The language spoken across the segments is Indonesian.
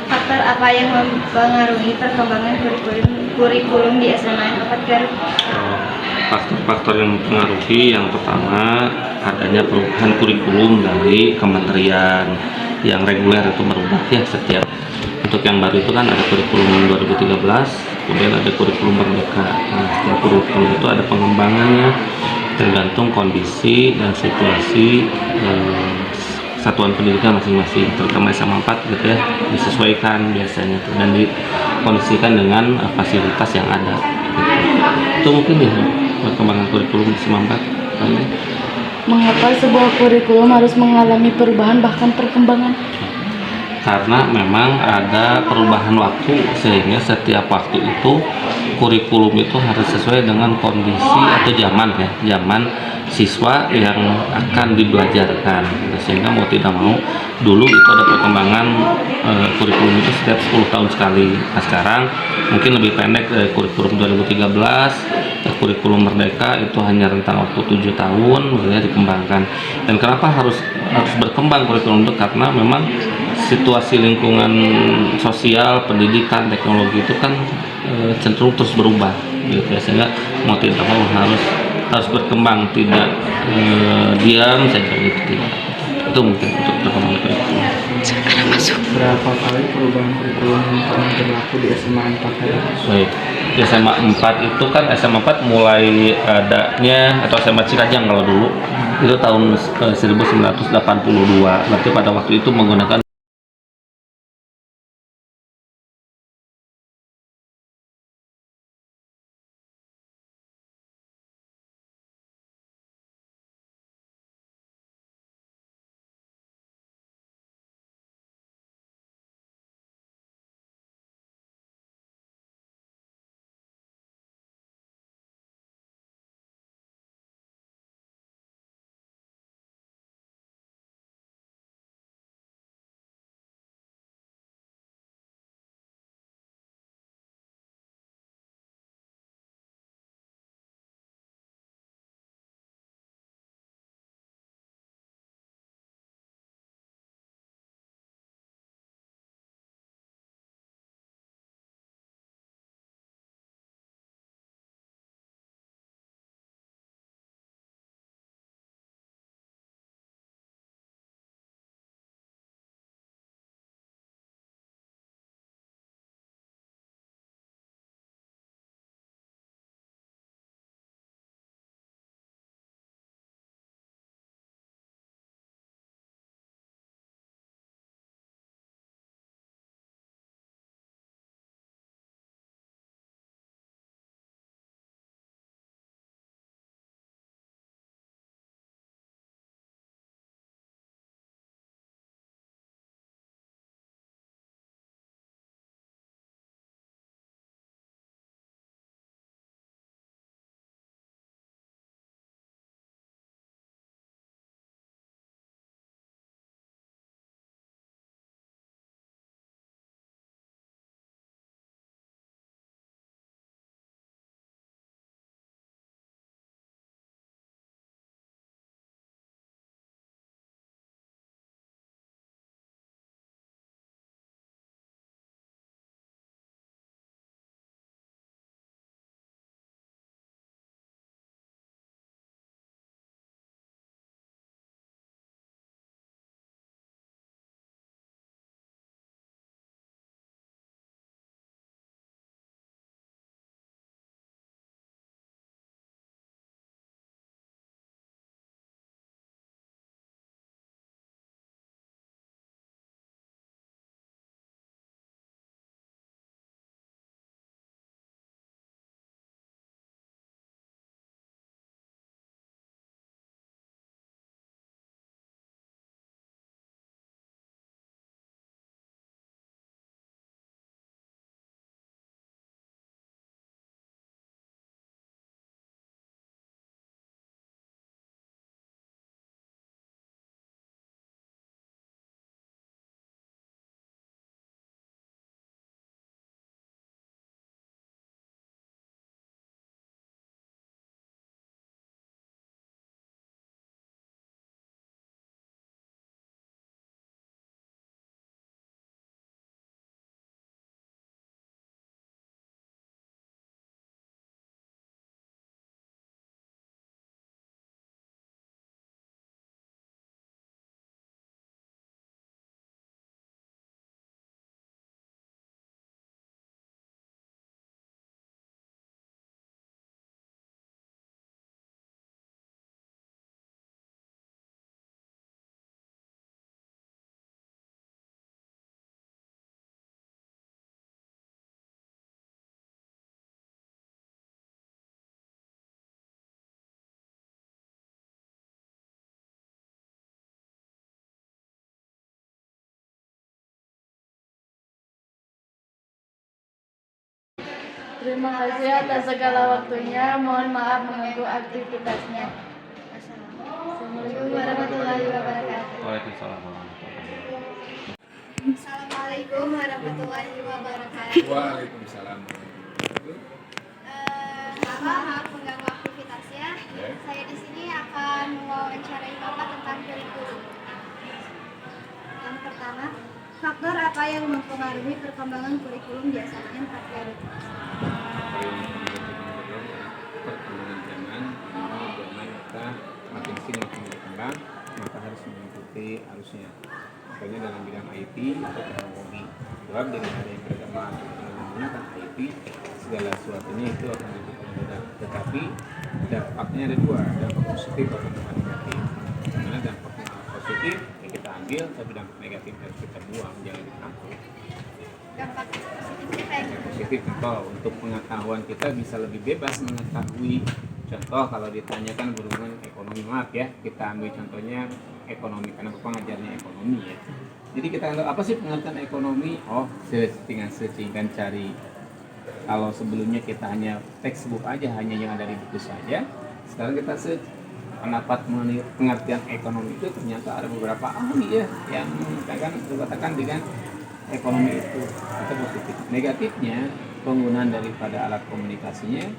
Faktor apa yang mempengaruhi perkembangan kurikulum di SMA 4 Garut? Faktor-faktor yang mempengaruhi, yang pertama adanya perubahan kurikulum dari kementerian yang reguler itu merubah ya setiap. Untuk yang baru itu kan ada kurikulum 2013, kemudian ada kurikulum Merdeka. Nah, setiap kurikulum itu ada pengembangannya tergantung kondisi dan situasi satuan pendidikan masing-masing, terutama SMA 4 gitu ya, disesuaikan biasanya tuh, dan dikondisikan dengan fasilitas yang ada gitu. Itu mungkin ya perkembangan kurikulum di SMA 4. Mengapa sebuah kurikulum harus mengalami perubahan bahkan perkembangan? Karena memang ada perubahan waktu, sehingga setiap waktu itu kurikulum itu harus sesuai dengan kondisi atau zaman siswa yang akan dibelajarkan, sehingga mau tidak mau dulu itu ada perkembangan kurikulum itu setiap 10 tahun sekali. Nah, sekarang mungkin lebih pendek, kurikulum 2013, kurikulum Merdeka itu hanya rentang waktu 7 tahun ya dikembangkan. Dan kenapa harus berkembang kurikulum itu? Karena memang situasi lingkungan sosial, pendidikan, teknologi itu kan cenderung terus berubah gitu ya, sehingga mau tidak mau harus berkembang, tidak diam saja gitu. Itu mungkin untuk perkembangan kurikulum. Berapa kali perubahan kurikulum yang pernah berlaku di SMA 4 hari? Baik, di SMA 4 itu kan SMA 4 mulai adanya, atau SMA Cikajang kalau dulu itu tahun 1982, berarti pada waktu itu menggunakan Terima kasih atas segala waktunya. Mohon maaf mengganggu aktivitasnya. Assalamualaikum warahmatullahi wabarakatuh. Waalaikumsalam warahmatullahi wabarakatuh. Assalamualaikum warahmatullahi wabarakatuh. Waalaikumsalam. Maaf mengganggu aktivitasnya. Saya di sini akan mewawancarai Bapak tentang kurikulum. Yang pertama, faktor apa yang mempengaruhi perkembangan kurikulum di SNM 4 Garut? Perkembangan zaman kita makin sini makin berkembang, maka harus mengikuti arusnya. Misalnya dalam bidang IT atau teknologi, sebab dengan adanya perkembangan menggunakan IT, segala sesuatunya itu akan lebih mudah. Tetapi dampaknya ada dua, dampak positif atau dampak negatif. Dimana dampak positif ya kita ambil, tapi dampak negatif harus kita buang, jangan ditampung. Dampak positifnya kayak Yang positif contoh untuk pengetahuan kita bisa lebih bebas mengetahui. Contoh kalau ditanyakan berhubungan ekonomi, maaf ya, kita ambil contohnya ekonomi karena Bapak ngajarnya ekonomi ya. Jadi kita tahu apa sih pengertian ekonomi? Oh, dengan searching cari. Kalau sebelumnya kita hanya textbook aja, hanya yang ada di buku saja. Sekarang kita search pendapat mengenai pengertian ekonomi itu ternyata ada beberapa ahli ya yang dikatakan dengan ekonomi itu atau positif. Negatifnya penggunaan daripada alat komunikasinya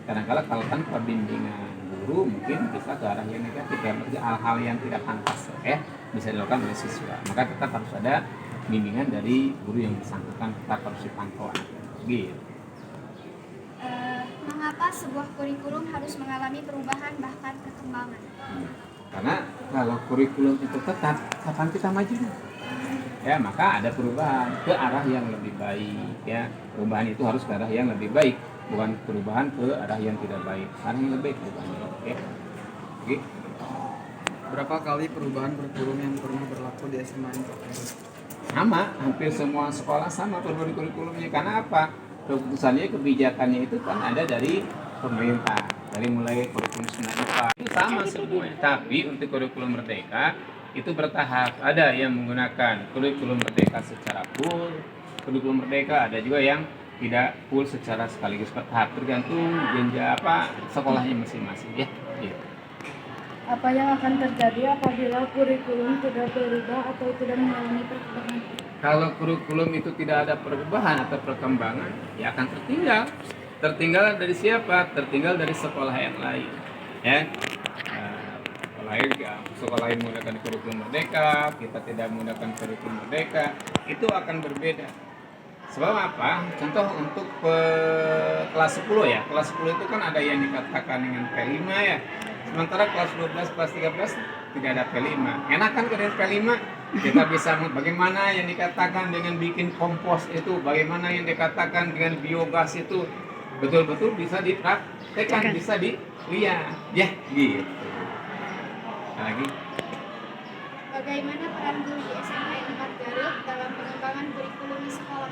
kadang-kala kalau tanpa bimbingan guru mungkin bisa ke arah yang negatif ya, hal-hal yang tidak pantas ya bisa dilakukan oleh siswa. Maka tetap harus ada bimbingan dari guru yang bersangkutan, tetap harus dipantau gitu. Mengapa sebuah kurikulum harus mengalami perubahan bahkan perkembangan? Karena kalau kurikulum itu tetap, kapan kita maju? Ya, maka ada perubahan ke arah yang lebih baik ya. Perubahan itu harus ke arah yang lebih baik, bukan perubahan ke arah yang tidak baik. Arah yang lebih baik perubahannya. Oke. Oke. Berapa kali perubahan kurikulum yang pernah berlaku di SMA ini? Sama, hampir semua sekolah sama perubahan kurikulumnya. Karena apa? Keputusannya, kebijakannya itu kan ada dari pemerintah, dari mulai kurikulum 94 itu sama semuanya. Tapi untuk kurikulum merdeka itu bertahap. Ada yang menggunakan kurikulum merdeka secara full, kurikulum merdeka ada juga yang tidak full secara sekaligus bertahap, tergantung jenjang apa sekolahnya masing-masing ya. Gitu. Apa yang akan terjadi apabila kurikulum tidak berubah atau tidak mengalami perkembangan? Kalau kurikulum itu tidak ada perubahan atau perkembangan, ya akan tertinggal. Tertinggal dari siapa? Tertinggal dari sekolah yang lain. Ya, sekolah lain menggunakan kurikulum merdeka, kita tidak menggunakan kurikulum merdeka, itu akan berbeda. Sebab apa? Contoh untuk kelas 10 ya. Kelas 10 itu kan ada yang dikatakan dengan P5 ya. Sementara kelas 12, kelas 13 tidak ada P5. Enak kan dengan P5? Kita bisa bagaimana yang dikatakan dengan bikin kompos itu, bagaimana yang dikatakan dengan biogas itu betul-betul bisa dipraktekkan, bisa dilihat. Ya, gitu. Lagi. Bagaimana peran guru di SMA 4 Garut dalam pengembangan kurikulum di sekolah?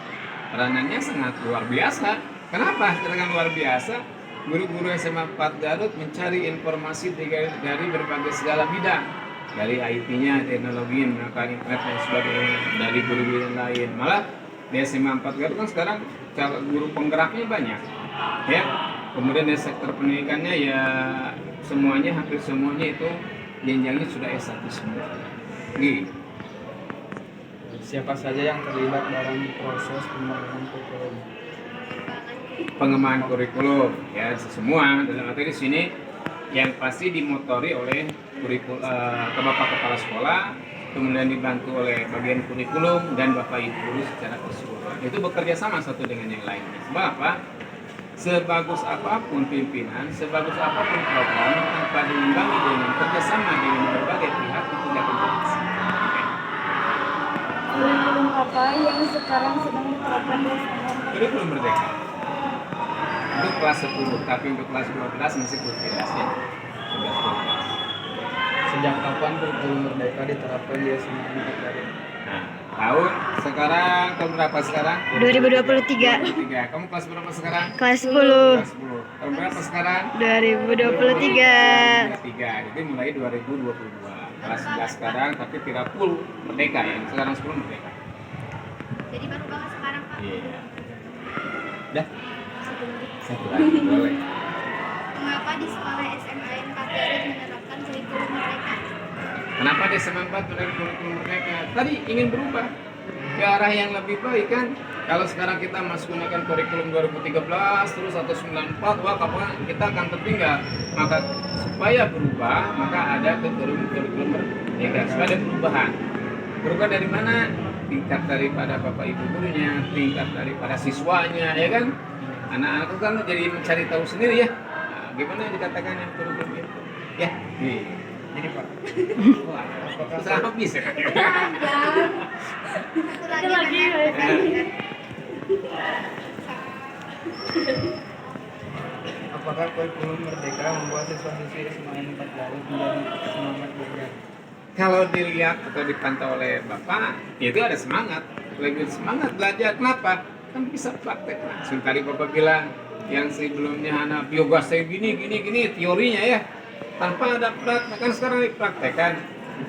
Peranannya sangat luar biasa. Kenapa? Karena luar biasa. Guru-guru SMA 4 Garut mencari informasi dari berbagai segala bidang. Dari IT-nya, teknologi, menggunakan internet dan sebagainya. Dari guru-guru yang lain. Malah di SMA 4 Garut kan sekarang guru penggeraknya banyak. Ya. Kemudian dari sektor pendidikannya ya semuanya, hampir semuanya itu jenjangnya sudah S1 semua. Gitu. Siapa saja yang terlibat dalam proses pembangunan kurikulum? Pengembangan kurikulum ya semua dalam arti di sini yang pasti dimotori oleh Bapak Kepala Sekolah, kemudian dibantu oleh bagian kurikulum dan Bapak Ibu guru secara keseluruhan. Itu bekerja sama satu dengan yang lainnya. Sebab apa? Sebagus apapun pimpinan, sebagus apapun program, tanpa diimbangi dengan kerjasama dengan berbagai pihak itu tidak akan berhasil. Kurikulum apa yang sekarang sedang diterapkan di SMA? Kurikulum merdeka. Untuk kelas 10, tapi untuk kelas 12 masih berbeda ya. 11-12. Sejak kapan kurikulum merdeka diterapkan di SMA ini? Nah, tahun sekarang tahun berapa sekarang? 2023. 2023. Kamu kelas berapa sekarang? Kelas 10. Kelas 10. Tahun berapa sekarang? 2023. 2023. Jadi mulai 2022. Kelas 11 sekarang tapi tidak full merdeka ya. Sekarang 10 merdeka. Jadi baru banget sekarang, Pak. Iya. Dah. Satu lagi boleh. Mengapa di sekolah SMA 4 Garut menerapkan kurikulum merdeka? Kenapa di SMA 4 kurikulum merdeka? Tadi ingin berubah ke arah yang lebih baik kan. Kalau sekarang kita masih gunakan kurikulum 2013 terus atau 94, wah kapan kita akan tertinggal. Maka supaya berubah, maka ada kurikulum merdeka. Supaya ada perubahan. Berubah dari mana? Tingkat daripada bapak ibu gurunya, tingkat daripada siswanya, ya kan? Anak-anak itu kan jadi mencari tahu sendiri ya. Nah, gimana dikatakan yang kurikulum itu? Ya, nih. Jadi Pak. Wah, apakah susah habis ya? Satu lagi Apakah kurikulum merdeka membuat siswa-siswi SMA 4 Garut menjadi semangat belajar? Kalau dilihat atau dipantau oleh Bapak, itu ada semangat. Lebih semangat belajar. Kenapa? Kan bisa praktek langsung. Tadi Bapak bilang, yang sebelumnya anak biogas saya gini, teorinya ya. Tanpa ada praktek, kan sekarang dipraktekkan.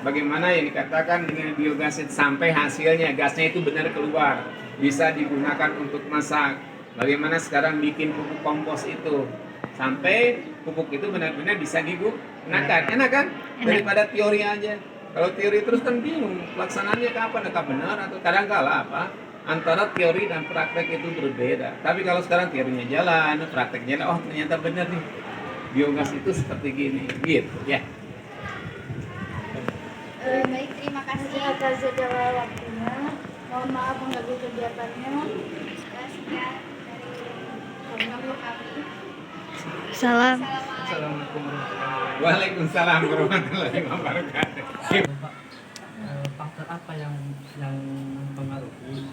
Bagaimana yang dikatakan dengan biogas itu sampai hasilnya, gasnya itu benar keluar. Bisa digunakan untuk masak. Bagaimana sekarang bikin pupuk kompos itu. Sampai pupuk itu benar-benar bisa digunakan. Enak kan? Daripada teori aja. Kalau teori terus kan bingung, pelaksanaannya kapan, apakah benar atau kadang-kala apa? Antara teori dan praktek itu berbeda. Tapi kalau sekarang teorinya jalan, prakteknya oh ternyata benar nih. Biogas itu seperti gini, gitu ya. Baik, terima kasih atas segala waktunya. Mohon maaf mengganggu kegiatannya. sekian dari kami. Salam. Assalamualaikum warahmatullahi wabarakatuh. Waalaikumsalam warahmatullahi wabarakatuh. Faktor apa yang mempengaruhi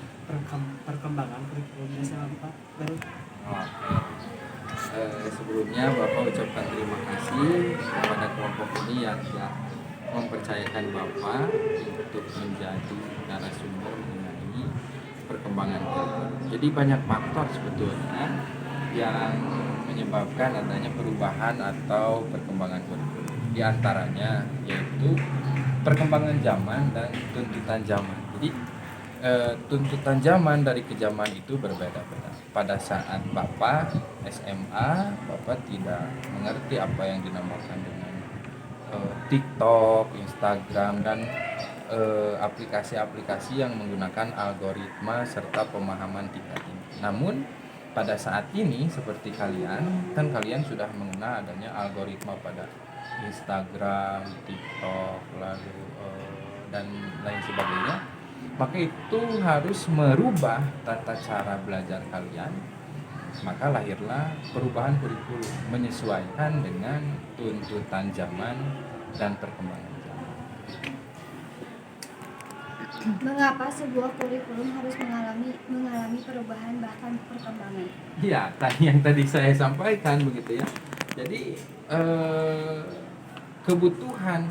perkembangan kurikulum SMA 4 Garut? Sebelumnya Bapak ucapkan terima kasih kepada kelompok ini yang telah mempercayakan Bapak untuk menjadi narasumber mengenai perkembangan kurikulum. Jadi banyak faktor sebetulnya yang menyebabkan adanya perubahan atau perkembangan kurikulum. Di antaranya yaitu perkembangan zaman dan tuntutan zaman. Jadi tuntutan zaman dari ke zaman itu berbeda-beda. Pada saat Bapak SMA, Bapak tidak mengerti apa yang dinamakan dengan TikTok, Instagram, dan aplikasi-aplikasi yang menggunakan algoritma serta pemahaman tingkat tinggi. Namun pada saat ini seperti kalian, kan kalian sudah mengenal adanya algoritma pada Instagram, TikTok, lalu dan lain sebagainya. Maka itu harus merubah tata cara belajar kalian. Maka lahirlah perubahan kurikulum menyesuaikan dengan tuntutan zaman dan perkembangan zaman. Mengapa sebuah kurikulum harus mengalami perubahan bahkan perkembangan? Ya, yang tadi saya sampaikan begitu ya. Jadi kebutuhan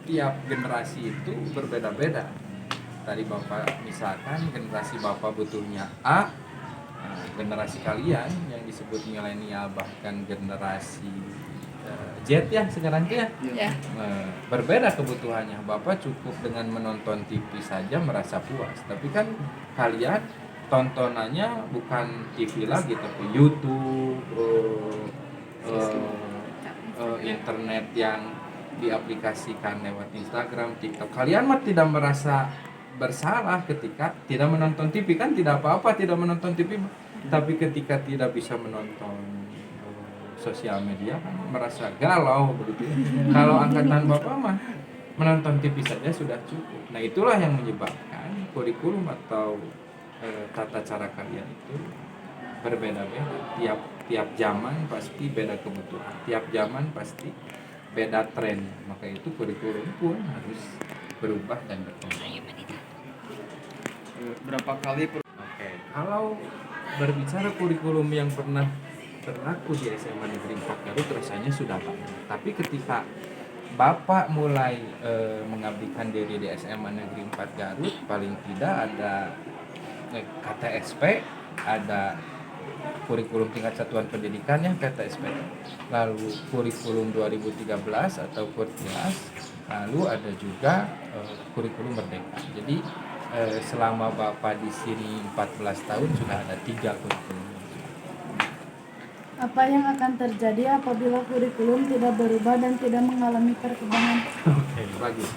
tiap generasi itu berbeda-beda. Tadi Bapak misalkan generasi Bapak butuhnya A, generasi kalian yang disebut milenial bahkan generasi Z ya sekarang ya. Berbeda kebutuhannya. Bapak cukup dengan menonton TV saja merasa puas. Tapi kan kalian tontonannya bukan TV lagi tapi YouTube, internet yang diaplikasikan lewat Instagram, TikTok. Kalian mah tidak merasa bersalah ketika tidak menonton TV, kan tidak apa-apa tidak menonton TV, tapi ketika tidak bisa menonton sosial media kan merasa galau begitu. Kalau angkatan Bapak mah menonton TV saja sudah cukup. Nah itulah yang menyebabkan kurikulum atau tata cara kalian itu berbeda-beda. Tiap zaman pasti beda kebutuhan, tiap zaman pasti beda tren. Maka itu kurikulum pun harus berubah dan berkembang. Berapa kali Oke, kalau berbicara kurikulum yang pernah berlaku di SMA Negeri 4 Garut rasanya sudah banyak. Tapi ketika Bapak mulai mengabdikan diri di SMA Negeri 4 Garut, paling tidak ada KTSP, ada kurikulum tingkat satuan pendidikan yang KTSP, lalu kurikulum 2013 atau Kurkilas, lalu ada juga kurikulum merdeka. Jadi selama Bapak di sini 14 tahun sudah ada 3 kurikulum. Apa yang akan terjadi apabila kurikulum tidak berubah dan tidak mengalami perkembangan? Bagus.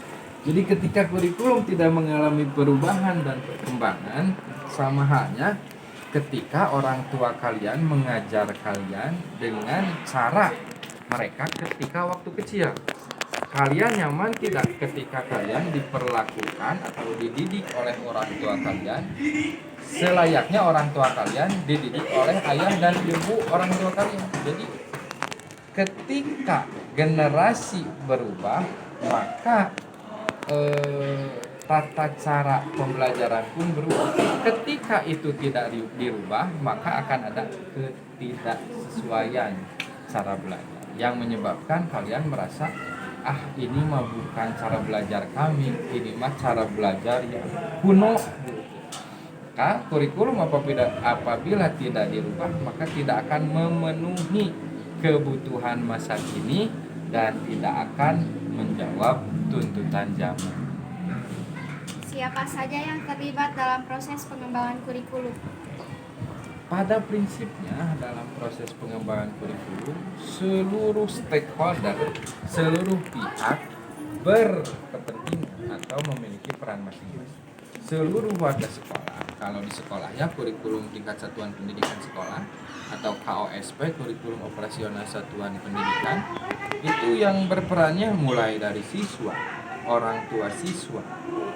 Jadi ketika kurikulum tidak mengalami perubahan dan perkembangan, sama halnya ketika orang tua kalian mengajar kalian dengan cara mereka ketika waktu kecil. Kalian nyaman tidak ketika kalian diperlakukan atau dididik oleh orang tua kalian selayaknya orang tua kalian dididik oleh ayah dan ibu orang tua kalian. Jadi ketika generasi berubah, maka tata cara pembelajaran pun berubah. Ketika itu tidak dirubah, maka akan ada ketidaksesuaian cara belajar yang menyebabkan kalian merasa ini mah bukan cara belajar kami, ini mah cara belajar yang kuno. Maka kurikulum apabila tidak dirubah, maka tidak akan memenuhi kebutuhan masa kini dan tidak akan menjawab tuntutan zaman. Siapa saja yang terlibat dalam proses pengembangan kurikulum? Pada prinsipnya dalam proses pengembangan kurikulum, seluruh stakeholder, seluruh pihak berkepentingan atau memiliki peran masing-masing. Seluruh warga sekolah, kalau di sekolah ya kurikulum tingkat satuan pendidikan sekolah atau KOSP, kurikulum operasional satuan pendidikan, itu yang berperannya mulai dari siswa, orang tua siswa,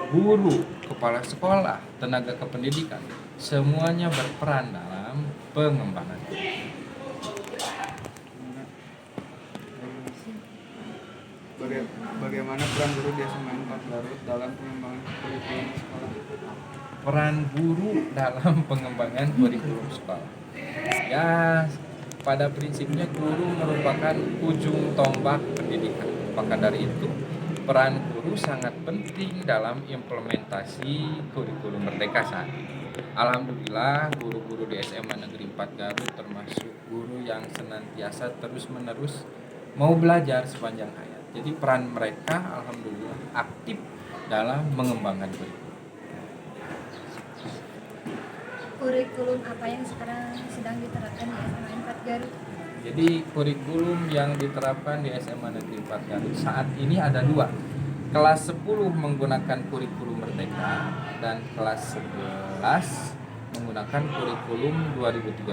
guru, kepala sekolah, tenaga kependidikan, semuanya berperan dalam pengembangan. Bagaimana peran guru di SMA 4 Garut dalam pengembangan kurikulum sekolah? Peran guru dalam pengembangan kurikulum sekolah. Ya, pada prinsipnya guru merupakan ujung tombak pendidikan. Maka dari itu, peran guru sangat penting dalam implementasi kurikulum Merdeka saat ini. Alhamdulillah, guru-guru di SMA Negeri 4 Garut termasuk guru yang senantiasa terus-menerus mau belajar sepanjang hayat. Jadi peran mereka alhamdulillah aktif dalam mengembangkan kurikulum. Kurikulum apa yang sekarang sedang diterapkan di SMA 4 Garut? Jadi kurikulum yang diterapkan di SMA Negeri 4 Garut saat ini ada dua. Kelas 10 menggunakan kurikulum Merdeka dan kelas 11 menggunakan kurikulum 2013.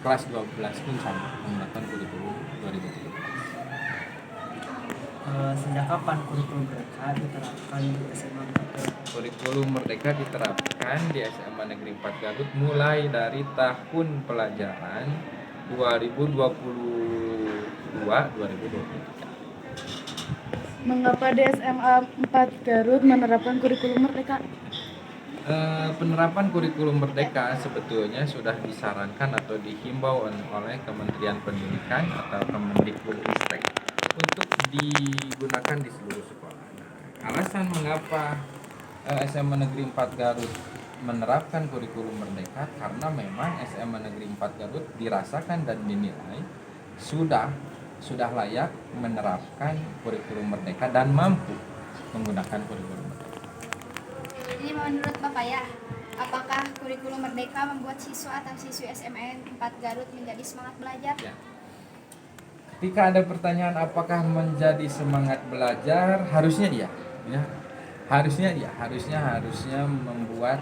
Kelas 12 pun sama menggunakan kurikulum 2013. Sejak kapan kurikulum mereka diterapkan di SMA 4 Garut? Kurikulum Merdeka diterapkan di SMA Negeri 4 Garut mulai dari tahun pelajaran 2022-2023. Mengapa di SMA 4 Garut menerapkan kurikulum Merdeka? Penerapan kurikulum Merdeka sebetulnya sudah disarankan atau dihimbau oleh Kementerian Pendidikan atau Kemendikbudristek untuk digunakan di seluruh sekolah. Alasan mengapa SMA Negeri 4 Garut menerapkan kurikulum Merdeka karena memang SMA Negeri 4 Garut dirasakan dan dinilai sudah layak menerapkan kurikulum Merdeka dan mampu menggunakan kurikulum Merdeka. Jadi menurut Bapak ya, apakah kurikulum Merdeka membuat siswa atau siswi SMA 4 Garut menjadi semangat belajar? Ya. Ketika ada pertanyaan apakah menjadi semangat belajar, harusnya iya, ya. Harusnya membuat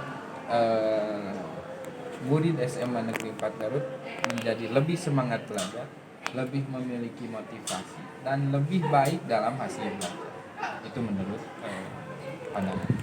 murid SMA Negeri 4 Garut menjadi lebih semangat belajar, lebih memiliki motivasi dan lebih baik dalam hasil belajar. Itu menurut pandangan.